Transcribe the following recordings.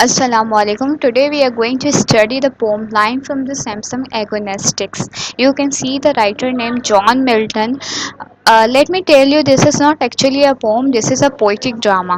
Assalamu alaikum. Today we are going to study the poem line from the Samsung Agonistics. You can see the writer named John Milton. Let me tell you, this is not actually a poem, this is a poetic drama.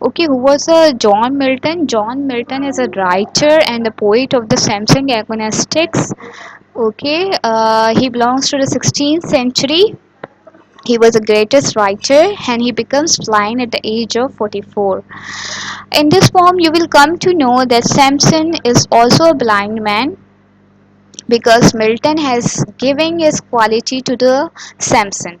Okay, who was John Milton? John Milton is a writer and the poet of the Samsung Agonistics. Okay, he belongs to the 16th century. He was the greatest writer and he becomes blind at the age of 44. In this poem, you will come to know that Samson is also a blind man because Milton has given his quality to the Samson.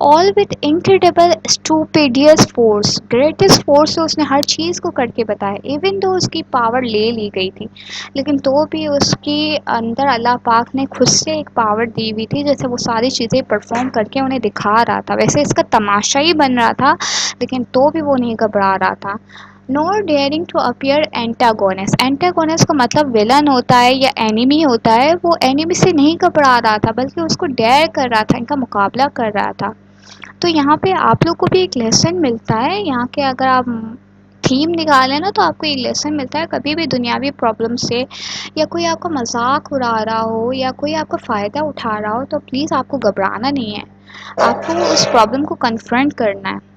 all with incredible stupendous force, greatest force سے اس نے ہر چیز کو کر کے بتایا. Even تو اس کی power لے لی گئی تھی لیکن تو بھی اس کی اندر اللہ پاک نے خود سے ایک پاور دی ہوئی تھی جیسے وہ ساری چیزیں پرفارم کر کے انہیں دکھا رہا تھا. ویسے اس کا تماشا ہی بن رہا تھا لیکن تو بھی وہ نہیں گھبرا رہا تھا. نور ڈیئرنگ ٹو اپیئر اینٹاگونس. اینٹاگونس کا مطلب ولن ہوتا ہے یا اینیمی ہوتا ہے. وہ اینیمی سے نہیں گھبرا رہا تھا بلکہ اس کو ڈیئر کر رہا تھا, ان کا مقابلہ کر رہا تھا. تو یہاں پہ آپ لوگ کو بھی ایک لیسن ملتا ہے یہاں کے, اگر آپ تھیم نکالیں نا تو آپ کو ایک لیسن ملتا ہے. کبھی بھی دنیاوی پرابلم سے یا کوئی آپ کا مذاق اڑا رہا ہو یا کوئی آپ کا فائدہ اٹھا رہا ہو تو پلیز آپ کو گھبرانا نہیں ہے, آپ کو اس پرابلم کو کنفرنٹ کرنا ہے.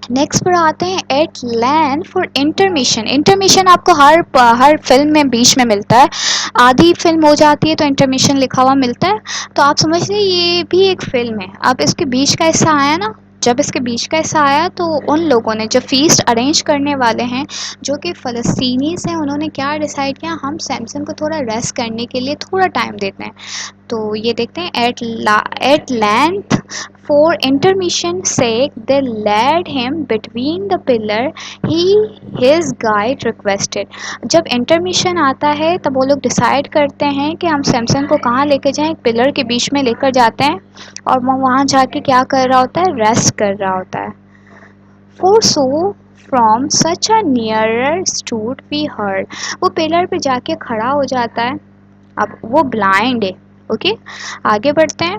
نیکسٹ پر آتے ہیں ایٹ لینڈ فار انٹرمیشن. انٹرمیشن آپ کو ہر فلم میں بیچ میں ملتا ہے. آدھی فلم ہو جاتی ہے تو انٹرمیشن لکھا ہوا ملتا ہے. تو آپ سمجھ لیں یہ بھی ایک فلم ہے. اب اس کے بیچ کا حصہ آیا نا, جب اس کے بیچ کا حصہ آیا تو ان لوگوں نے جو فیسٹ ارینج کرنے والے ہیں جو کہ فلسطینیز ہیں, انہوں نے کیا ڈیسائیڈ کیا, ہم سیمسنگ کو تھوڑا ریسٹ کرنے کے لیے تھوڑا ٹائم دیتے ہیں. تو یہ دیکھتے ہیں at length for intermission sake they led him between the pillar he his guide requested. جب انٹرمیشن آتا ہے تب وہ لوگ ڈیسائیڈ کرتے ہیں کہ ہم سیمسنگ کو کہاں لے کے جائیں, ایک پلر کے بیچ میں لے کر جاتے ہیں اور وہ وہاں جا کے کیا کر رہا ہوتا ہے, ریسٹ کر رہا ہوتا ہے. For so from such a nearer stood we heard. وہ پلر پہ جا کے کھڑا ہو جاتا ہے. اب وہ بلائنڈ ہے. اوکے آگے بڑھتے ہیں.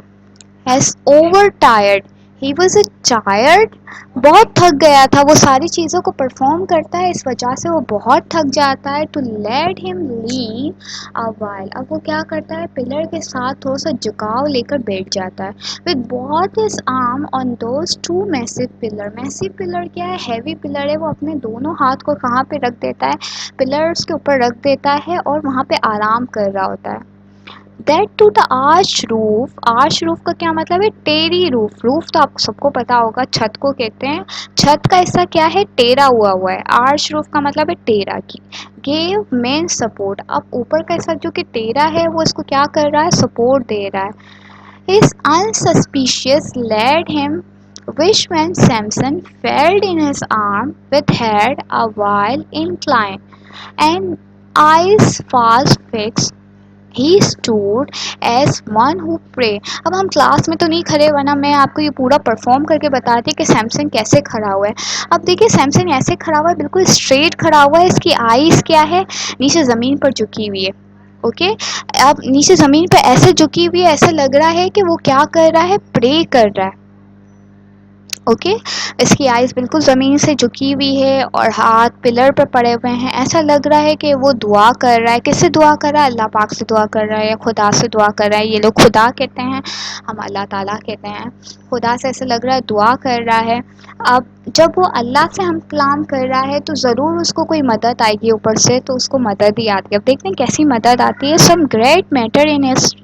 As over tired he was a tired. بہت تھک گیا تھا, وہ ساری چیزوں کو پرفارم کرتا ہے اس وجہ سے وہ بہت تھک جاتا ہے. ٹو لیٹ ہم لین ا وائل. اب وہ کیا کرتا ہے, پلر کے ساتھ تھوڑا سا جھکاؤ لے کر بیٹھ جاتا ہے. with both his arm on those two massive pillar. massive pillar کیا ہے, ہیوی پلر ہے. وہ اپنے دونوں ہاتھ کو کہاں پہ رکھ دیتا ہے, پلرس کے اوپر رکھ دیتا ہے اور وہاں پہ آرام کر رہا ہوتا ہے. That to the arch roof. Arch roof کا کیا مطلب ہے, ٹیری روف. روف تو آپ سب کو پتا ہوگا چھت کو کہتے ہیں. چھت کا حصہ کیا ہے, ٹیرا ہوا ہے. آرچ روف کا مطلب ہے ٹیرا کی. گیو مین سپورٹ. اب اوپر کا حصہ جو کہ ٹیرا ہے وہ اس کو کیا کر رہا ہے, سپورٹ دے رہا ہے. His unsuspicious led him wish when Samson fell in his arm with head a while inclined and eyes fast fixed. He stood as one who pray. اب ہم کلاس میں تو نہیں کھڑے, ورنہ میں آپ کو یہ پورا پرفارم کر کے بتاتی کہ سیمسنگ کیسے کھڑا ہوا ہے. اب دیکھیے سیمسنگ ایسے کھڑا ہوا ہے, بالکل اسٹریٹ کھڑا ہوا ہے. اس کی آئیز کیا ہے, نیچے زمین پر جھکی ہوئی ہے. اوکے اب نیچے زمین پہ ایسے جھکی ہوئی ہے, ایسا لگ رہا ہے کہ وہ کیا کر رہا ہے, پرے کر رہا ہے. اوکے اس کی آئیز بالکل زمین سے جھکی ہوئی ہے اور ہاتھ پلر پر پڑے ہوئے ہیں. ایسا لگ رہا ہے کہ وہ دعا کر رہا ہے. کس سے دعا کر رہا ہے, اللہ پاک سے دعا کر رہا ہے یا خدا سے دعا کر رہا ہے. یہ لوگ خدا کہتے ہیں, ہم اللہ تعالیٰ کہتے ہیں. خدا سے ایسا لگ رہا ہے دعا کر رہا ہے. اب جب وہ اللہ سے ہم کلام کر رہا ہے تو ضرور اس کو کوئی مدد آئے گی اوپر سے, تو اس کو مدد ہی آتی ہے. اب دیکھتے ہیں کیسی مدد آتی ہے. Some great matter in his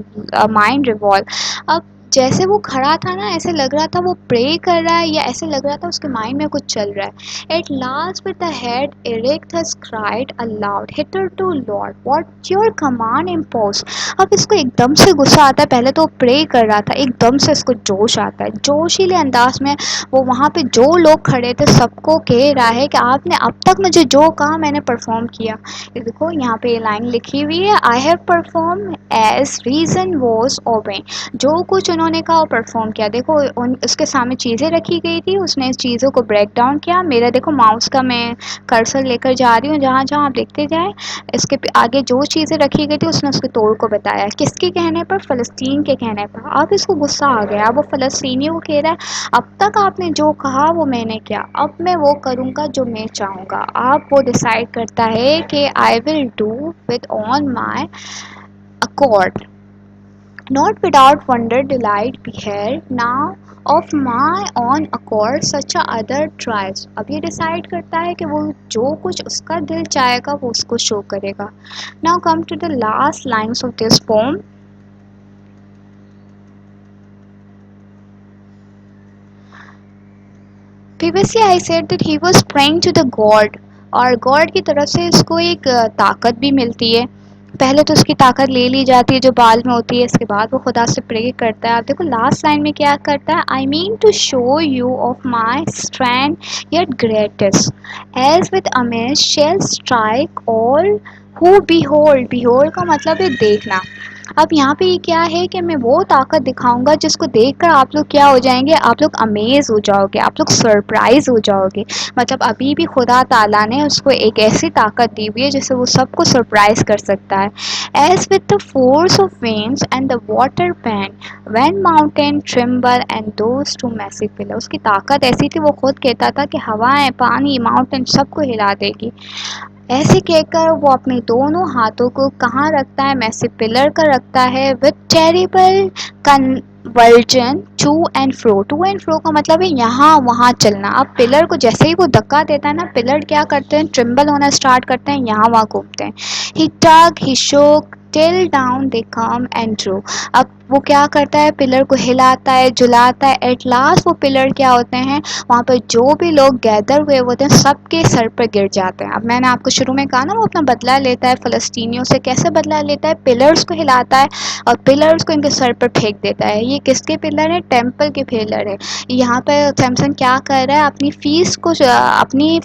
mind revolve. اب جیسے وہ کھڑا تھا نا, ایسے لگ رہا تھا وہ پرے کر رہا ہے یا ایسے لگ رہا تھا اس کے مائنڈ میں کچھ چل رہا ہے. At last with the head erect has cried aloud hitherto Lord what your command impose. اب اس کو ایک دم سے غصہ آتا ہے. پہلے تو وہ پرے کر رہا تھا, ایک دم سے اس کو جوش آتا ہے. جوشیلے انداز میں وہ وہاں پہ جو لوگ کھڑے تھے سب کو کہہ رہا ہے کہ آپ نے اب تک مجھے جو کہا میں نے پرفارم کیا. یہ دیکھو یہاں پہ یہ لائن لکھی ہوئی ہے, I have performed as reason was obeying. جو کچھ انہوں نے کہا وہ پرفارم کیا. دیکھو اس کے سامنے چیزیں رکھی گئی تھی, اس نے اس چیزوں کو بریک ڈاؤن کیا. میرا دیکھو ماؤس کا میں کرسر لے کر جا رہی ہوں, جہاں جہاں آپ دیکھتے جائیں اس کے آگے جو چیزیں رکھی گئی تھی اس نے اس کے توڑ کو بتایا. کس کے کہنے پر, فلسطین کے کہنے پر. اب اس کو غصہ آ گیا. اب وہ فلسطینیوں کو کہہ رہا ہے اب تک آپ نے جو کہا وہ میں نے کیا, اب میں وہ کروں گا جو میں چاہوں گا. اب وہ ڈیسائیڈ کرتا ہے کہ I will do with on my accord. Not without wonder delight bear now of my own accord such a other tries. اب یہ ڈیسائیڈ کرتا ہے کہ وہ جو کچھ اس کا دل چاہے گا وہ اس کو شو کرے گا. Now come to the last lines of this poem. Previously I said that he was praying to the God, اور God کی طرف سے اس کو ایک طاقت بھی ملتی ہے. پہلے تو اس کی طاقت لے لی جاتی ہے جو بال میں ہوتی ہے، اس کے بعد وہ خدا سے پرے کرتا ہے. آپ دیکھو لاسٹ لائن میں کیا کرتا ہے، I mean to show you of my strength yet greatest as with amaze shall strike all who behold کا مطلب ہے دیکھنا. اب یہاں پہ یہ کیا ہے کہ میں وہ طاقت دکھاؤں گا جس کو دیکھ کر آپ لوگ کیا ہو جائیں گے، آپ لوگ امیز ہو جاؤ گے، آپ لوگ سرپرائز ہو جاؤ گے. مطلب ابھی بھی خدا تعالیٰ نے اس کو ایک ایسی طاقت دی ہوئی ہے جس سے وہ سب کو سرپرائز کر سکتا ہے. As with the force of winds and the water pent when mountain tremble and those two massy pillar. اس کی طاقت ایسی تھی، وہ خود کہتا تھا کہ ہوائیں، پانی، ماؤنٹین سب کو ہلا دے گی. ایسے کہہ کر وہ اپنے دونوں ہاتھوں کو کہاں رکھتا ہے، میسی پلر کا رکھتا ہے. With terrible conversion to and fro کا مطلب ہے یہاں وہاں چلنا. اب پلر کو جیسے ہی وہ دھکا دیتا ہے نا، پلر کیا کرتے ہیں، ٹرمبل ہونا اسٹارٹ کرتے ہیں، یہاں وہاں گھومتے ہیں. He tug he shook till down they come and drew. اب وہ کیا کرتا ہے، پلر کو ہلاتا ہے، جلاتا ہے. ایٹ لاسٹ وہ پلر کیا ہوتے ہیں، وہاں پہ جو بھی لوگ گیدر ہوئے ہوتے ہیں سب کے سر پہ گر جاتے ہیں. اب میں نے آپ کو شروع میں کہا نا وہ اپنا بدلہ لیتا ہے فلسطینیوں سے. کیسے بدلہ لیتا ہے، پلرز کو ہلاتا ہے اور پلرز کو ان کے سر پر پھینک دیتا ہے. یہ کس کے پلر ہے، ٹیمپل کے پلر ہے. یہاں پہ سیمسنگ کیا کر رہا ہے، اپنی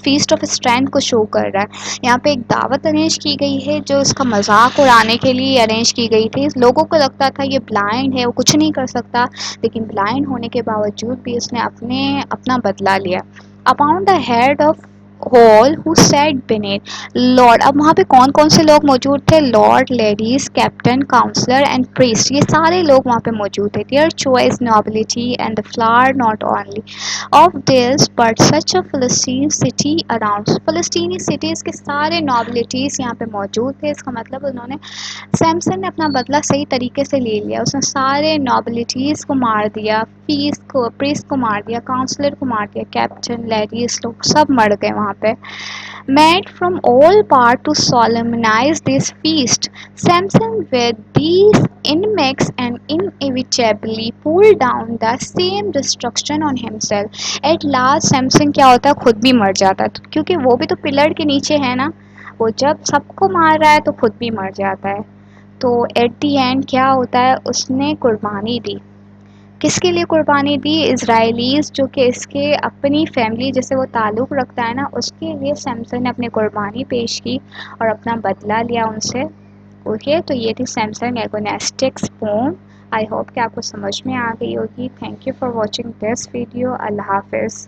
فیسٹ آف اسٹرینتھ کو شو کر رہا ہے. یہاں پہ ایک دعوت ارینج کی گئی ہے جو اس کا مذاق اڑانے کے لیے ارینج کی گئی تھی. لوگوں کو لگتا تھا یہ بلائنڈ ہے، وہ کچھ نہیں کر سکتا، لیکن بلائنڈ ہونے کے باوجود بھی اس نے اپنا بدلہ لیا. Upon the head of whole who sat beneath lord. اب وہاں پہ کون کون سے لوگ موجود تھے، lord, ladies, captain, counsellor and priest. یہ سارے لوگ وہاں پہ موجود تھے. Their choice nobility and the flower not only of theirs but such a Philistine city around. فلسطینی سٹیز کے سارے نوبلٹیز یہاں پہ موجود تھے. اس کا مطلب انہوں نے، سیمسن نے اپنا بدلہ صحیح طریقے سے لے لیا. اس نے سارے نوبلٹیز کو مار دیا، پریسٹ کو مار دیا، کاؤنسلر کو مار دیا، کیپٹن، لیڈیز لوگ سب مر گئے وہاں پہ. Made from all part to solemnize this feast, Samson with these inmates and inevitably pulled down the same destruction on himself. At last Samson کیا ہوتا ہے، خود بھی مر جاتا ہے کیونکہ وہ بھی تو پلر کے نیچے ہے نا. وہ جب سب کو مار رہا ہے تو خود بھی مر جاتا ہے. تو ایٹ دی اینڈ کیا ہوتا ہے، اس نے قربانی دی. کس کے لیے قربانی دی، اسرائیلیز جو کہ اس کے اپنی فیملی جس سے وہ تعلق رکھتا ہے نا، اس کے لیے سیمسن نے اپنی قربانی پیش کی اور اپنا بدلہ لیا ان سے. اوکے، تو یہ تھی سیمسن ایگونیسٹکس پوم. آئی ہوپ کہ آپ کو سمجھ میں آ گئی ہوگی. Thank you for watching this video. اللہ حافظ.